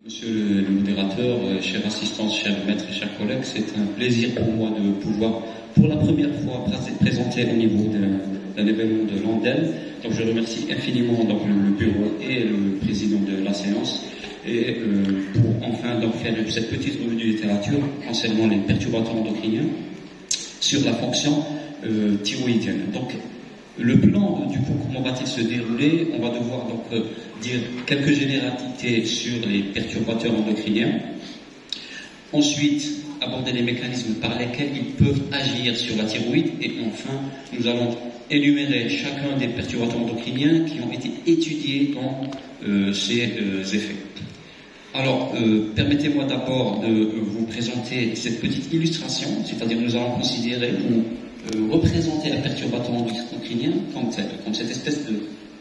Monsieur le modérateur, chers assistants, chers maîtres et chers collègues, c'est un plaisir pour moi de pouvoir, pour la première fois, présenter au niveau d'un événement de l'ANDEL. Donc je remercie infiniment donc, le bureau et le président de la séance, et pour enfin donc, faire cette petite revue de littérature concernant les perturbateurs endocriniens sur la fonction thyroïdienne. Donc, le plan, du coup, comment va-t-il se dérouler? On va devoir donc dire quelques généralités sur les perturbateurs endocriniens. Ensuite, aborder les mécanismes par lesquels ils peuvent agir sur la thyroïde. Et enfin, nous allons énumérer chacun des perturbateurs endocriniens qui ont été étudiés dans ces effets. Alors, permettez-moi d'abord de vous présenter cette petite illustration, c'est-à-dire nous allons considérer ou représenter un perturbateur endocrinien comme cette espèce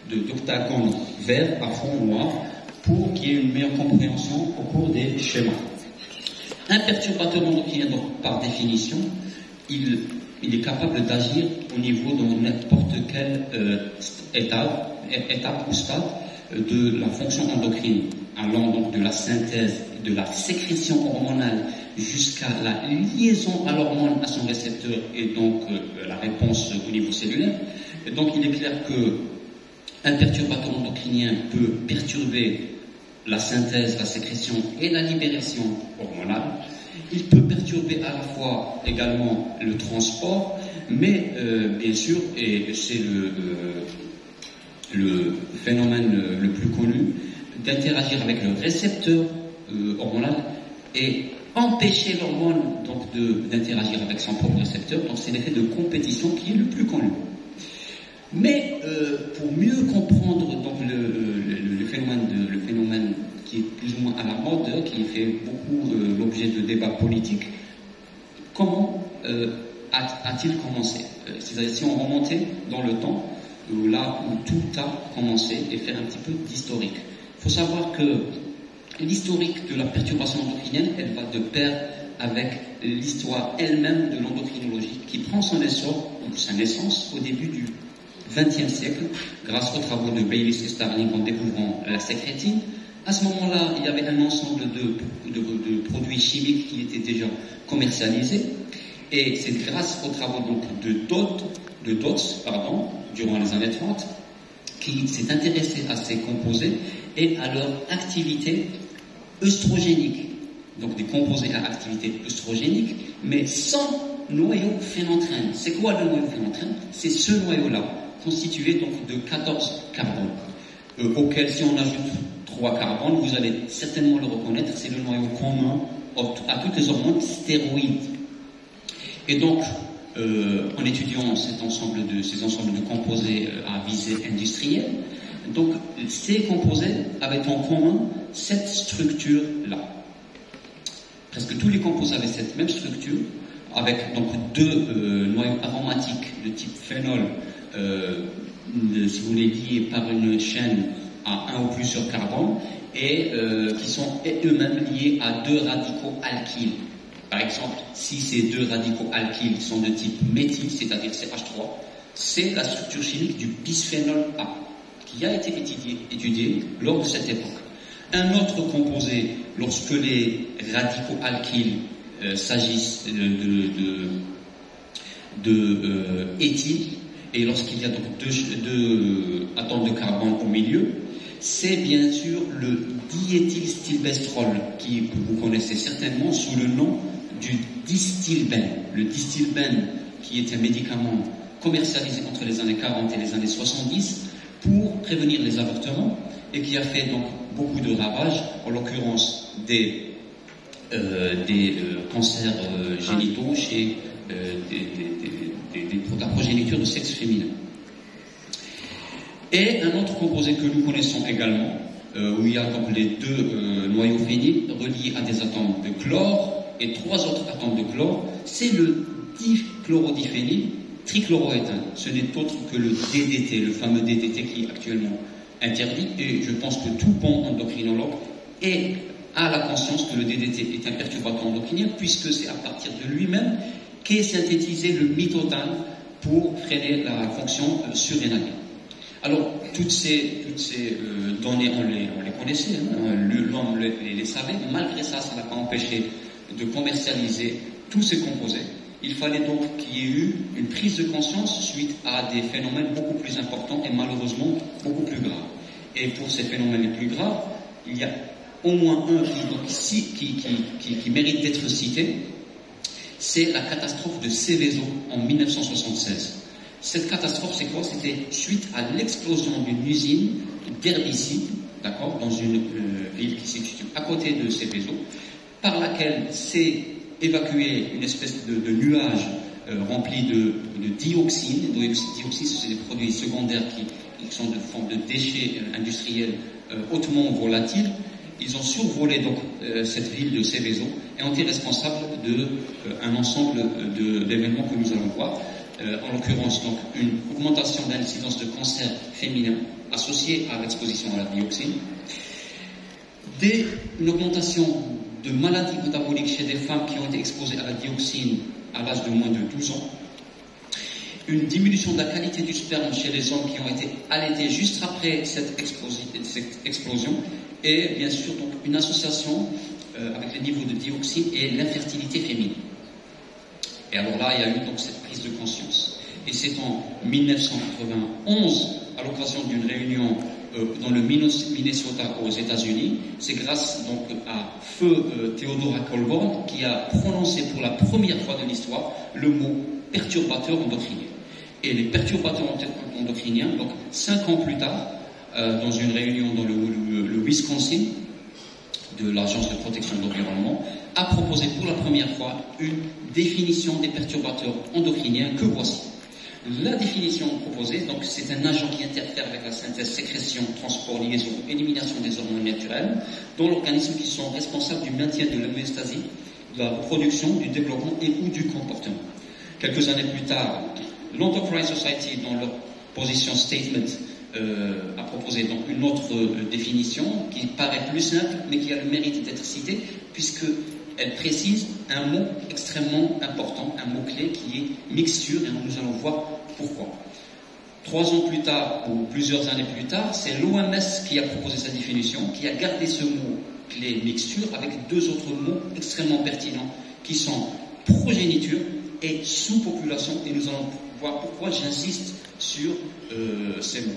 d'octagone vert à fond noir pour qu'il y ait une meilleure compréhension au cours des schémas. Un perturbateur endocrinien, donc, par définition, il est capable d'agir au niveau de n'importe quelle étape ou stade de la fonction endocrine, allant donc de la synthèse, de la sécrétion hormonale jusqu'à la liaison à l'hormone, à son récepteur et donc la réponse au niveau cellulaire. Et donc il est clair que un perturbateur endocrinien peut perturber la synthèse, la sécrétion et la libération hormonale. Il peut perturber à la fois également le transport, mais bien sûr, et c'est le phénomène le plus connu, d'interagir avec le récepteur hormonal et empêcher l'hormone donc d'interagir avec son propre récepteur. Donc c'est l'effet de compétition qui est le plus connu. Mais pour mieux comprendre donc le phénomène qui est plus ou moins à la mode, qui fait beaucoup l'objet de débats politiques, comment a-t-il commencé? C'est-à-dire si on remontait dans le temps, là où tout a commencé, et faire un petit peu d'historique. Il faut savoir que l'historique de la perturbation endocrinienne, elle va de pair avec l'histoire elle-même de l'endocrinologie, qui prend son essor, ou sa naissance, au début du XXe siècle, grâce aux travaux de Bayliss et Starling en découvrant la sécrétine. À ce moment-là, il y avait un ensemble de produits chimiques qui étaient déjà commercialisés, et c'est grâce aux travaux donc, de Dodds, durant les années 30, qui s'est intéressé à ces composés et à leur activité œstrogénique. Donc des composés à activité œstrogénique, mais sans noyau phénanthrin. C'est quoi le noyau phénanthrin? C'est ce noyau-là, constitué donc de 14 carbones, auquel si on ajoute 3 carbones, vous allez certainement le reconnaître, c'est le noyau commun à toutes les hormones stéroïdes. Et donc, en étudiant ces ensembles de composés à visée industrielle, donc ces composés avaient en commun cette structure-là. Presque tous les composés avaient cette même structure, avec donc deux noyaux aromatiques de type phénol, si vous voulez, liés par une chaîne à un ou plusieurs carbones, et qui sont eux-mêmes liés à deux radicaux alkyles. Par exemple, si ces deux radicaux alkyles sont de type méthyle, c'est-à-dire CH3, c'est la structure chimique du bisphénol A, qui a été étudiée lors de cette époque. Un autre composé, lorsque les radicaux alkyles s'agissent de éthyle, et lorsqu'il y a donc deux atomes de carbone au milieu, c'est bien sûr le diéthylstilbestrol, qui vous connaissez certainement sous le nom du Distilbène. Le Distilbène, qui est un médicament commercialisé entre les années 40 et les années 70 pour prévenir les avortements, et qui a fait donc beaucoup de ravages, en l'occurrence des cancers génitaux chez la progéniture de sexe féminin. Et un autre composé que nous connaissons également, où il y a donc les deux noyaux phényles reliés à des atomes de chlore et 3 autres atomes de chlore, c'est le dichlorodiphényl trichloroéthane. Ce n'est autre que le DDT, le fameux DDT qui est actuellement interdit, et je pense que tout bon endocrinologue a la conscience que le DDT est un perturbateur endocrinien, puisque c'est à partir de lui-même qu'est synthétisé le mithotane pour freiner la fonction surrénalienne. Alors, toutes ces données, on les connaissait, hein, l'homme les savait. Malgré ça, ça n'a pas empêché de commercialiser tous ces composés. Il fallait donc qu'il y ait eu une prise de conscience suite à des phénomènes beaucoup plus importants et malheureusement beaucoup plus graves. Et pour ces phénomènes les plus graves, il y a au moins un qui mérite d'être cité, c'est la catastrophe de Seveso en 1976. Cette catastrophe, c'est quoi? C'était suite à l'explosion d'une usine d'herbicides, d'accord, dans une ville qui se situe à côté de Seveso, par laquelle s'est évacué une espèce de nuage rempli de dioxine. Dioxine, c'est des produits secondaires qui sont de forme de déchets industriels hautement volatiles. Ils ont survolé donc cette ville de Seveso et ont été responsables d'un ensemble d'événements que nous allons voir. En l'occurrence, donc, une augmentation de l'incidence de cancer féminin associée à l'exposition à la dioxine, une augmentation de maladies métaboliques chez des femmes qui ont été exposées à la dioxine à l'âge de moins de 12 ans, une diminution de la qualité du sperme chez les hommes qui ont été allaités juste après cette explosion, et bien sûr donc, une association avec les niveaux de dioxine et l'infertilité féminine. Et alors là, il y a eu donc cette prise de conscience. Et c'est en 1991, à l'occasion d'une réunion dans le Minnesota aux États-Unis, c'est grâce donc à feu Theodora Colborn qui a prononcé pour la première fois de l'histoire le mot perturbateur endocrinien. Et les perturbateurs endocriniens, donc 5 ans plus tard, dans une réunion dans le Wisconsin de l'Agence de protection de l'environnement, a proposé pour la première fois une définition des perturbateurs endocriniens que voici. La définition proposée, donc c'est un agent qui interfère avec la synthèse, sécrétion, transport, liaison, élimination des hormones naturelles dans l'organisme qui sont responsables du maintien de l'homéostasie, de la production, du développement et ou du comportement. Quelques années plus tard, l'Enterprise Society, dans leur position statement, a proposé donc une autre définition qui paraît plus simple mais qui a le mérite d'être citée puisqu'elle précise un mot extrêmement important, un mot-clé qui est mixture, et nous allons voir pourquoi. 3 ans plus tard, ou plusieurs années plus tard, c'est l'OMS qui a proposé sa définition, qui a gardé ce mot-clé mixture avec 2 autres mots extrêmement pertinents qui sont progéniture et sous-population, et nous allons voir pourquoi j'insiste sur ces mots.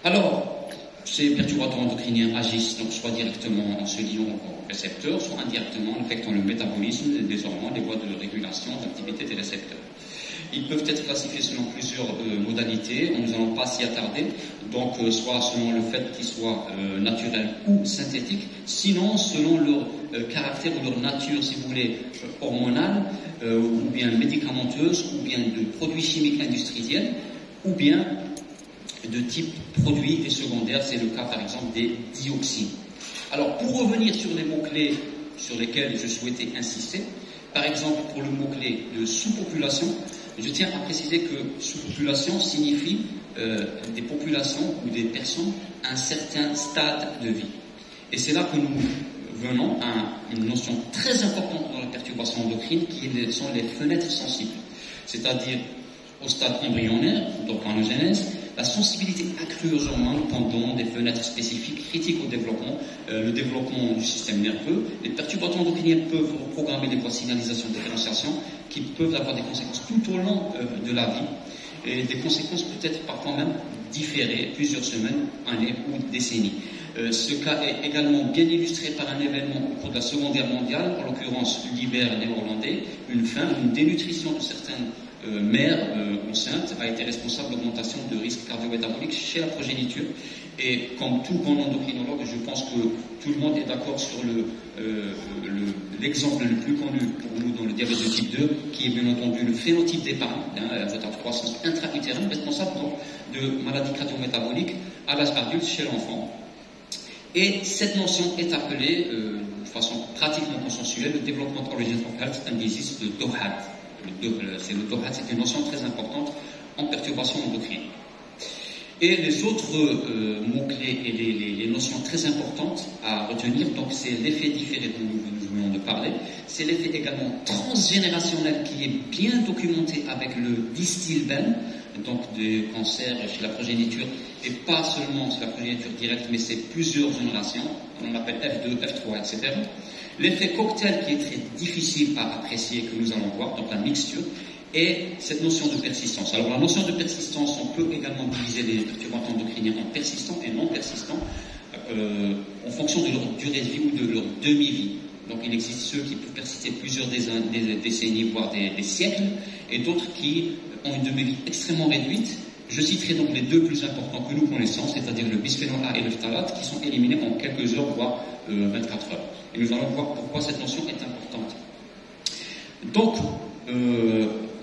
Alors, ces perturbateurs endocriniens agissent donc soit directement en se liant aux récepteurs, soit indirectement en affectant le métabolisme des hormones, les voies de régulation d'activité des récepteurs. Ils peuvent être classifiés selon plusieurs modalités, nous n'allons pas s'y attarder, donc soit selon le fait qu'ils soient naturels ou synthétiques, sinon selon leur caractère ou leur nature, si vous voulez, hormonale, ou bien médicamenteuse, ou bien de produits chimiques industriels, ou bien de type produits et secondaires, c'est le cas par exemple des dioxines. Alors pour revenir sur les mots-clés sur lesquels je souhaitais insister, par exemple pour le mot-clé de sous-population, je tiens à préciser que sous-population signifie des populations ou des personnes à un certain stade de vie. Et c'est là que nous venons à une notion très importante dans la perturbation endocrine qui sont les fenêtres sensibles, c'est-à-dire au stade embryonnaire, donc en genèse, la sensibilité accrue aux hormones pendant des fenêtres spécifiques critiques au développement, le développement du système nerveux. Les perturbateurs endocriniens peuvent reprogrammer des voies de signalisation de différenciation qui peuvent avoir des conséquences tout au long de la vie, et des conséquences peut-être parfois même différées, plusieurs semaines, années ou décennies. Ce cas est également bien illustré par un événement au cours de la Seconde Guerre mondiale, en l'occurrence l'hiver néerlandais, une dénutrition de certaines mère enceinte a été responsable de l'augmentation de risques cardio-métaboliques chez la progéniture. Et comme tout bon endocrinologue, je pense que tout le monde est d'accord sur l'exemple le plus connu pour nous dans le diabète de type 2, qui est bien entendu le phénotype des parents, la retard de croissance intra-utérine, responsable donc de maladies cardio-métaboliques à l'âge adulte chez l'enfant. Et cette notion est appelée, de façon pratiquement consensuelle, le Development Origin of Health and Disease de DOHAT. C'est le DOHAT, c'est une notion très importante en perturbation endocrine. Et les autres mots-clés et les notions très importantes à retenir, donc c'est l'effet différé dont nous venons de parler, c'est l'effet également transgénérationnel qui est bien documenté avec le distilbène, donc des cancers chez la progéniture, et pas seulement chez la progéniture directe, mais c'est plusieurs générations, on appelle F2, F3, etc. L'effet cocktail qui est très difficile à apprécier, que nous allons voir, donc la mixture, et cette notion de persistance. Alors la notion de persistance, on peut également diviser les perturbateurs endocriniens en persistants et non persistants, en fonction de leur durée de vie ou de leur demi-vie. Donc il existe ceux qui peuvent persister plusieurs décennies, voire des siècles, et d'autres qui ont une demi-vie extrêmement réduite. Je citerai donc les deux plus importants que nous connaissons, c'est-à-dire le bisphénol A et le phtalate, qui sont éliminés en quelques heures, voire 24 heures. Et nous allons voir pourquoi cette notion est importante. Donc,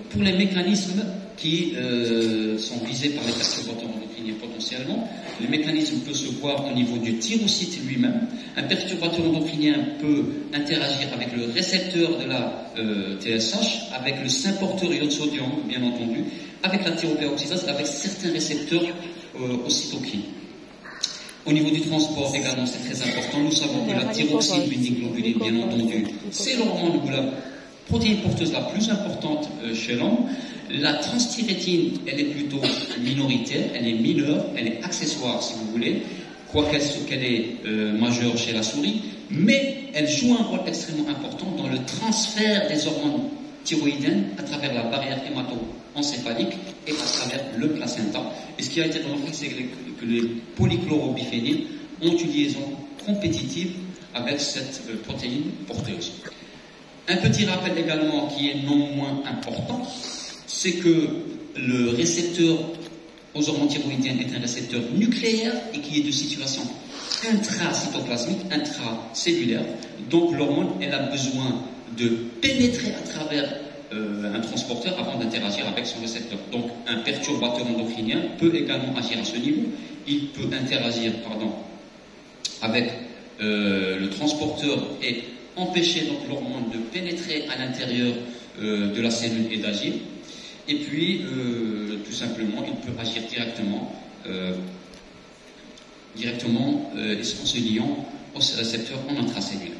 pour les mécanismes qui sont visés par les perturbateurs endocriniens potentiellement, le mécanisme peut se voir au niveau du thyrocyte lui-même. Un perturbateur endocrinien peut interagir avec le récepteur de la TSH, avec le symporteur iode sodium, bien entendu, avec la thyroperoxydase, avec certains récepteurs aux cytokines. Au niveau du transport également, c'est très important. Nous savons que la thyroxine binding globuline, bien entendu, c'est l'hormone ou la protéine porteuse la plus importante chez l'homme. La transthyrétine, elle est plutôt minoritaire, elle est mineure, elle est accessoire si vous voulez, quoiqu'elle est majeure chez la souris, mais elle joue un rôle extrêmement important dans le transfert des hormones thyroïdiennes à travers la barrière hémato-encéphalique et à travers le placenta. Et ce qui a été remarqué, c'est que les polychlorobiphényles ont une liaison compétitive avec cette protéine porteuse. Un petit rappel également qui est non moins important, c'est que le récepteur aux hormones thyroïdiennes est un récepteur nucléaire et qui est de situation intracytoplasmique, intracellulaire. Donc l'hormone, elle a besoin de pénétrer à travers un transporteur avant d'interagir avec son récepteur. Donc un perturbateur endocrinien peut également agir à ce niveau. Il peut interagir avec le transporteur et empêcher donc l'hormone de pénétrer à l'intérieur de la cellule et d'agir. Et puis, tout simplement, il peut agir directement en se liant au récepteur en intracellulaire.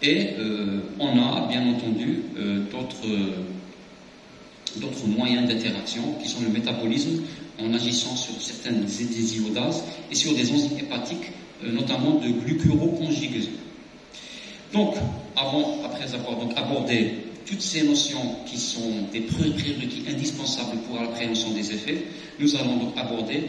Et on a, bien entendu, d'autres moyens d'interaction qui sont le métabolisme en agissant sur certaines désiolases et sur des enzymes hépatiques, notamment de glucuroconjugase. Donc, après avoir donc abordé toutes ces notions qui sont des prérequis indispensables pour l'appréhension des effets, nous allons donc aborder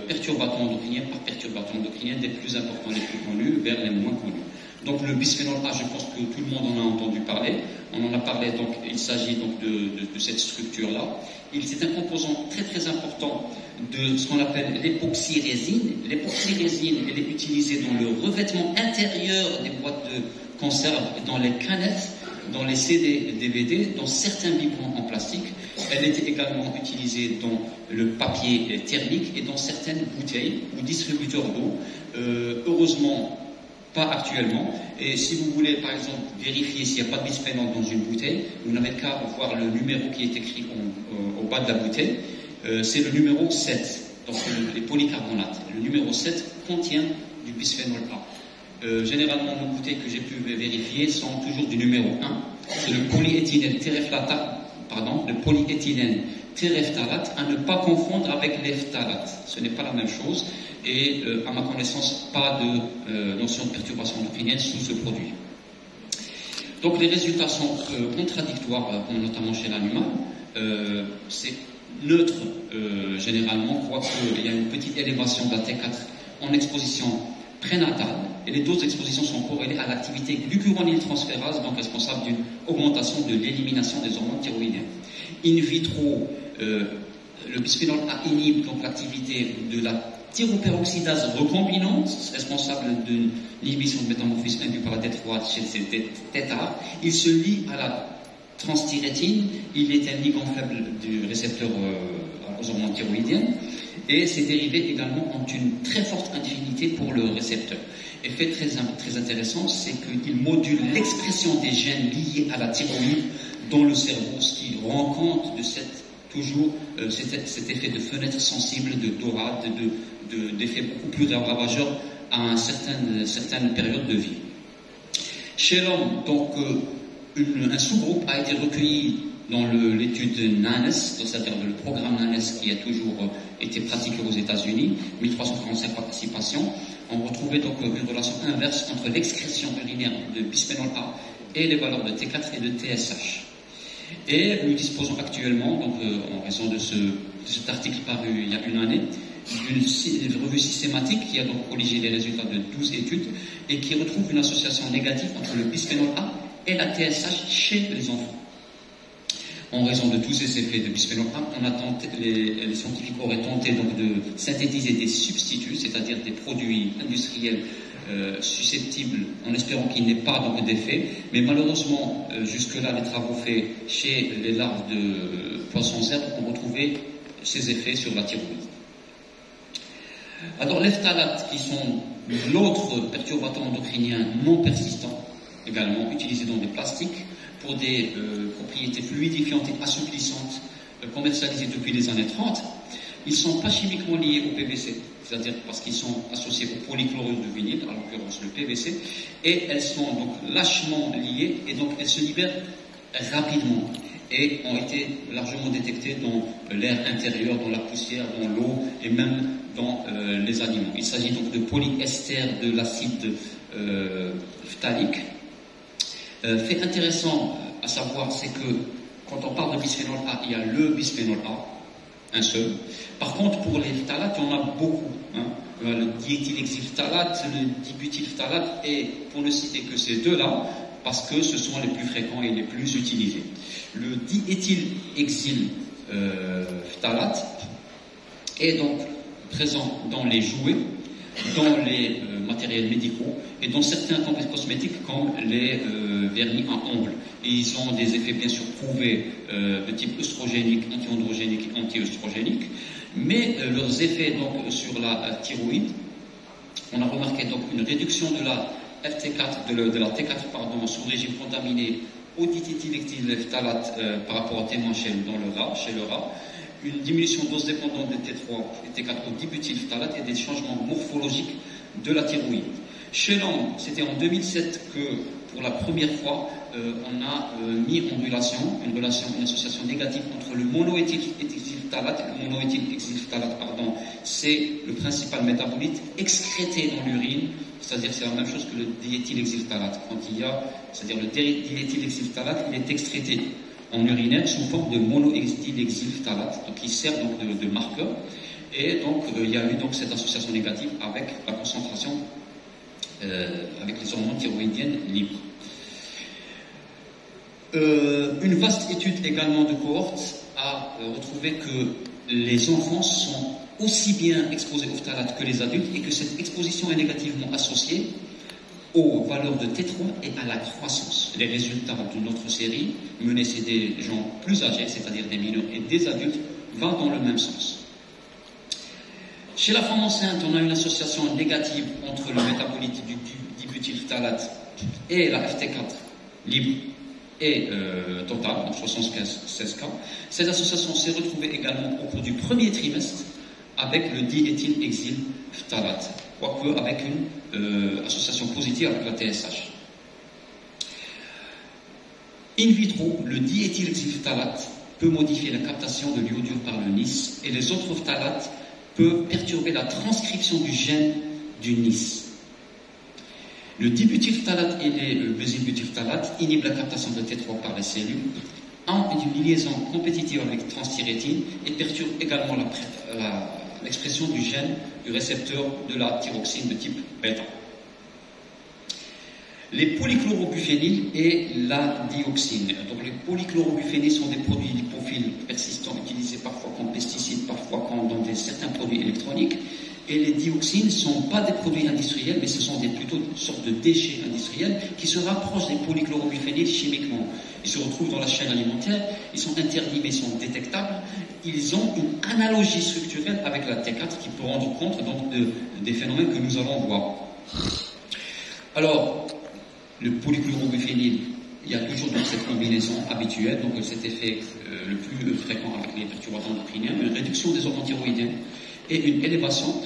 perturbateurs endocriniens par perturbateurs endocriniens des plus importants, les plus connus, vers les moins connus. Donc le bisphénol A, je pense que tout le monde en a entendu parler. On en a parlé, donc il s'agit donc de cette structure-là. C'est un composant très très important de ce qu'on appelle l'époxyrésine. L'époxyrésine, elle est utilisée dans le revêtement intérieur des boîtes de conserve, dans les canettes, dans les CD, DVD, dans certains biberons en plastique. Elle était également utilisée dans le papier thermique et dans certaines bouteilles ou distributeurs d'eau. Heureusement, pas actuellement. Et si vous voulez, par exemple, vérifier s'il n'y a pas de bisphénol dans une bouteille, vous n'avez qu'à voir le numéro qui est écrit au bas de la bouteille. C'est le numéro 7, donc les polycarbonates. Le numéro 7 contient du bisphénol A. Généralement, nos bouteilles que j'ai pu vérifier sont toujours du numéro 1. C'est le polyéthylène terephthalate à ne pas confondre avec les phtalates. Ce n'est pas la même chose. Et à ma connaissance, pas de notion de perturbation endocrinienne sous ce produit. Donc les résultats sont contradictoires, notamment chez l'animal. C'est neutre généralement, quoique il y a une petite élévation de la T4 en exposition prénatale, et les doses d'exposition sont corrélées à l'activité glucuronyltransférase, donc responsable d'une augmentation de l'élimination des hormones thyroïdiennes. In vitro, le bisphénol A inhibe donc l'activité de la thyroperoxydase recombinante, responsable d'une inhibition de métamorphisme induit par la T3 chez ces têtards. Il se lie à la transthyrétine, il est un ligand faible du récepteur aux hormones thyroïdiennes, et ces dérivés également ont une très forte affinité pour le récepteur. Effet très intéressant, c'est qu'il module l'expression des gènes liés à la thyroïde dans le cerveau, ce qui rend compte de cet effet de fenêtre sensible, de dorade, d'effet beaucoup plus ravageur à certaines périodes de vie. Chez l'homme, donc, un sous-groupe a été recueilli dans l'étude NANES, c'est-à-dire le programme NANES qui a toujours été pratiqué aux États-Unis, 1345 participations, on retrouvait donc une relation inverse entre l'excrétion urinaire de bisphénol A et les valeurs de T4 et de TSH. Et nous disposons actuellement, donc en raison de cet article paru il y a une année, d'une revue systématique qui a donc colligé les résultats de 12 études et qui retrouve une association négative entre le bisphénol A et la TSH chez les enfants. En raison de tous ces effets de bisphénol A, les scientifiques auraient tenté donc de synthétiser des substituts, c'est-à-dire des produits industriels susceptibles, en espérant qu'il n'ait pas donc d'effet. Mais malheureusement, jusque-là, les travaux faits chez les larves de poissons herbes ont retrouvé ces effets sur la thyroïde. Alors les phtalates, qui sont l'autre perturbateur endocrinien non persistant, également utilisé dans des plastiques, pour des propriétés fluidifiantes et assouplissantes commercialisées depuis les années 30, ils ne sont pas chimiquement liés au PVC, c'est-à-dire parce qu'ils sont associés au polychlorure de vinyle, en l'occurrence le PVC, et elles sont donc lâchement liées, et donc elles se libèrent rapidement, et ont été largement détectées dans l'air intérieur, dans la poussière, dans l'eau, et même dans les aliments. Il s'agit donc de polyester de l'acide phtalique. Fait intéressant à savoir, c'est que quand on parle de bisphénol A, il y a le bisphénol A, un seul. Par contre, pour les phtalates, il y en a beaucoup. Le diéthylhexylphthalate, le dibutylphthalate, et pour ne citer que ces deux-là, parce que ce sont les plus fréquents et les plus utilisés. Le diéthylhexylphthalate est donc présent dans les jouets, dans les matériels médicaux et dans certains cosmétiques comme les vernis à ongles. Et ils ont des effets bien sûr prouvés de type œstrogénique, anti-androgénique et anti-œstrogénique, mais leurs effets donc sur la thyroïde, on a remarqué donc une réduction de la FT4, de la T4 pardon, sous régime contaminé au diéthylhexylphthalate par rapport à témoin chez le rat, une diminution dose dépendante des T3 et T4 au dibutylphthalate et des changements morphologiques de la thyroïde. Chez l'homme, c'était en 2007 que, pour la première fois, on a mis en relation, une association négative entre le monoéthylhexylphthalate. Le monoéthylhexylphthalate, c'est le principal métabolite excrété dans l'urine, c'est-à-dire c'est la même chose que le diéthylhexylphthalate. C'est-à-dire le diéthylhexylphthalate, il est excrété en urinaire sous forme de monoéthylhexylphthalate, donc qui sert donc de marqueur. Et donc il y a eu donc cette association négative avec la concentration avec les hormones thyroïdiennes libres. Une vaste étude également de cohorte a retrouvé que les enfants sont aussi bien exposés aux phtalates que les adultes et que cette exposition est négativement associée aux valeurs de T3 et à la croissance. Les résultats de notre série, menée chez des gens plus âgés, c'est-à-dire des mineurs et des adultes, vont dans le même sens. Chez la femme enceinte, on a une association négative entre le métabolite du dibutylphthalate et la FT4 libre et totale, en 75 cas. Cette association s'est retrouvée également au cours du premier trimestre avec le diéthylhexylphthalate, quoique avec une association positive avec la TSH. In vitro, le diéthylhexylphthalate peut modifier la captation de l'iodure par le NIS et les autres phtalates peuvent perturber la transcription du gène du NIS. Le dibutylphthalate et le benzylbutylphthalate inhibent la captation de T3 par les cellules, ont une liaison compétitive avec transthyrétine et perturbent également l'expression du gène du récepteur de la thyroxine de type bêta. Les polychlorobuphényles et la dioxine. Donc les polychlorobuphényles sont des produits lipophiles persistants utilisés parfois comme pesticides, parfois dans certains produits électroniques. Et les dioxines ne sont pas des produits industriels, mais ce sont plutôt une sorte de déchets industriels qui se rapprochent des polychlorobuphényles chimiquement. Ils se retrouvent dans la chaîne alimentaire, ils sont interdits mais sont détectables. Ils ont une analogie structurelle avec la T4 qui peut rendre compte donc des phénomènes que nous allons voir. Alors, le polychlorobuphényle, il y a toujours donc cette combinaison habituelle, donc cet effet le plus fréquent avec les perturbateurs endocriniens, une réduction des hormones thyroïdiennes et une élévation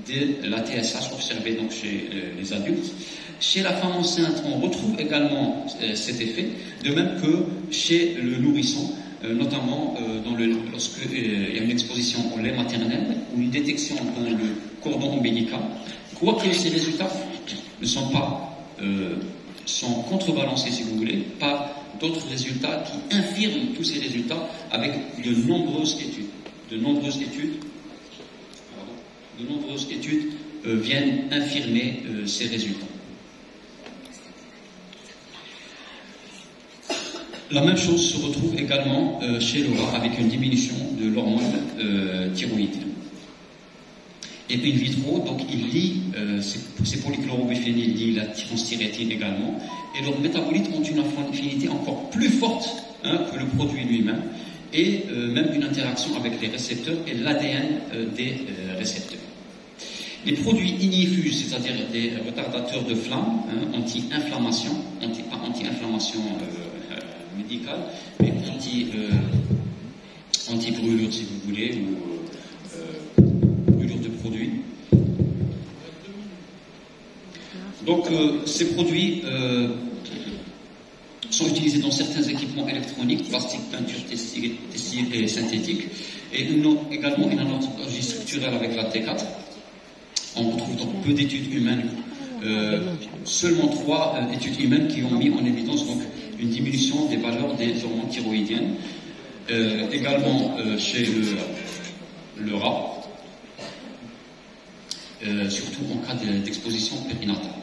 de la TSH observée donc chez les adultes. Chez la femme enceinte, on retrouve également cet effet, de même que chez le nourrisson, notamment lorsqu'il y a une exposition au lait maternel ou une détection dans le cordon ombilical, quoique ces résultats ne sont pas sont contrebalancés, si vous voulez, par d'autres résultats qui infirment tous ces résultats avec de nombreuses études. De nombreuses études viennent infirmer ces résultats. La même chose se retrouve également chez le rat avec une diminution de l'hormone thyroïdienne. Et in vitro, donc il lie, ces polychlorobiphéniles lient la transthyrétine également, et leurs métabolites ont une affinité encore plus forte que le produit lui-même, et même une interaction avec les récepteurs et l'ADN des récepteurs. Les produits inifus, c'est-à-dire des retardateurs de flamme, anti-inflammation, pas anti-inflammation médicale, mais anti-brûlure si vous voulez, ou brûlure de produits. Donc ces produits sont utilisés dans certains équipements électroniques, plastique, peinture, textile et synthétique, et également une analogie structurelle avec la T4. On retrouve donc peu d'études humaines, seulement 3 études humaines qui ont mis en évidence donc une diminution des valeurs des hormones thyroïdiennes, également chez le rat, surtout en cas d'exposition périnatale.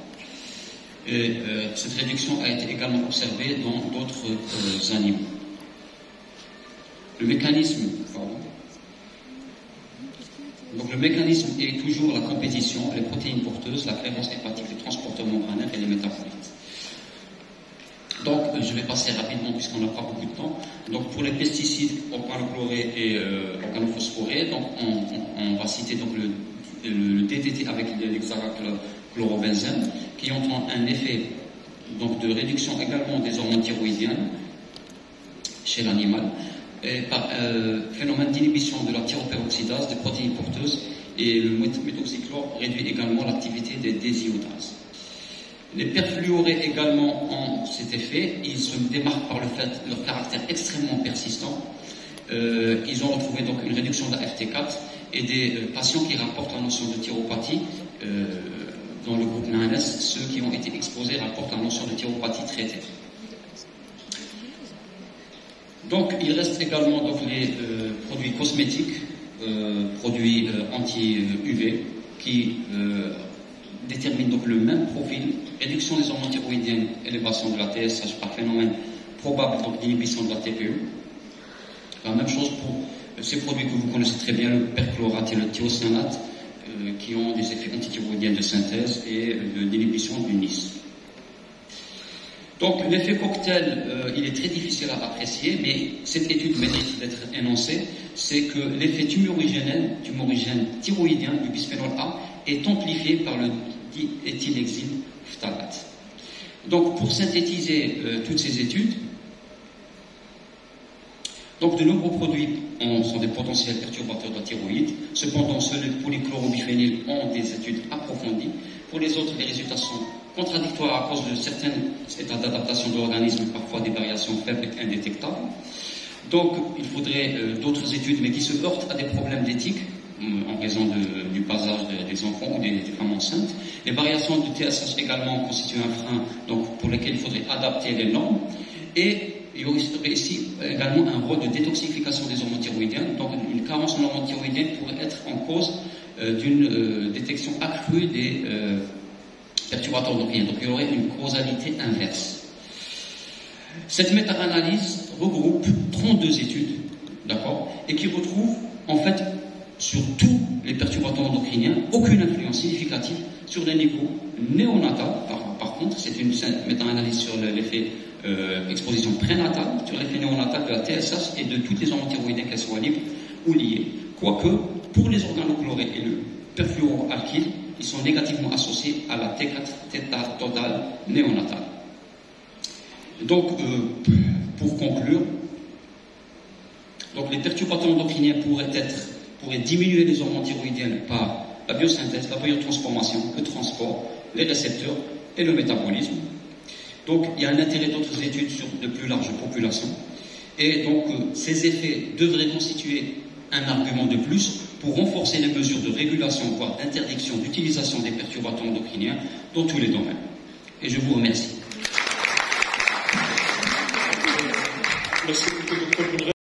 Et cette réduction a été également observée dans d'autres animaux. Le mécanisme est toujours la compétition, les protéines porteuses, la clairance hépatique, les transporteurs membranaires et les métabolites. Donc, je vais passer rapidement puisqu'on n'a pas beaucoup de temps. Donc, pour les pesticides organochlorés et organophosphorés, donc on va citer donc le DDT avec l'hexachlorobenzène, qui ont un effet donc de réduction également des hormones thyroïdiennes chez l'animal, et par phénomène d'inhibition de la thyroperoxydase des protéines porteuses, et le méthoxychlore réduit également l'activité des désiodases. Les perfluorés également ont cet effet. Ils se démarquent par le fait de leur caractère extrêmement persistant. Ils ont retrouvé donc une réduction de la FT4 et des patients qui rapportent la notion de thyropathie dans le groupe NANS, ceux qui ont été exposés rapportent la notion de thyropathie traitée. Donc il reste également donc, les produits cosmétiques, produits anti-UV qui détermine donc le même profil, réduction des hormones thyroïdiennes, élévation de la TSH par phénomène probable d'inhibition de la TPE. La même chose pour ces produits que vous connaissez très bien, le perchlorate et le thiocyanate, qui ont des effets antithyroïdiens de synthèse et d'inhibition du NIS. Donc l'effet cocktail, il est très difficile à apprécier, mais cette étude mérite d'être énoncée, c'est que l'effet tumorigène thyroïdien du bisphénol A est amplifié par le diéthylhexyl phtalate. Donc pour synthétiser toutes ces études, donc de nombreux produits sont des potentiels perturbateurs de la thyroïde, cependant ceux de polychlorobiphéniles ont des études approfondies. Pour les autres, les résultats sont contradictoires à cause de certains états d'adaptation de l'organisme, parfois des variations faibles et indétectables. Donc il faudrait d'autres études, mais qui se heurtent à des problèmes d'éthique, en raison du bas âge des enfants ou des femmes enceintes. Les variations de TSH également constituent un frein donc, pour lesquels il faudrait adapter les normes. Et il y aurait ici également un rôle de détoxification des hormones thyroïdiennes. Donc une carence en hormones thyroïdiennes pourrait être en cause d'une détection accrue des perturbateurs endocriniens. Donc il y aurait une causalité inverse. Cette méta-analyse regroupe 32 études, d'accord, et qui retrouve en fait sur tous les perturbateurs endocriniens aucune influence significative sur les niveaux néonatal. Par contre, c'est une méta-analyse sur l'effet exposition prénatale, sur l'effet néonatal de la TSH et de toutes les hormones thyroïdiennes, qu'elles soient libres ou liées. Quoique, pour les organochlorés et le perfluoroalkyle, ils sont négativement associés à la T4 tétatodale néonatale. Donc, pour conclure, donc les perturbateurs endocriniens pourraient diminuer les hormones thyroïdiennes par la biosynthèse, la biotransformation, le transport, les récepteurs et le métabolisme. Donc il y a un intérêt d'autres études sur de plus larges populations. Et donc, ces effets devraient constituer un argument de plus pour renforcer les mesures de régulation, voire d'interdiction d'utilisation des perturbateurs endocriniens dans tous les domaines. Et je vous remercie. Merci beaucoup, Dr.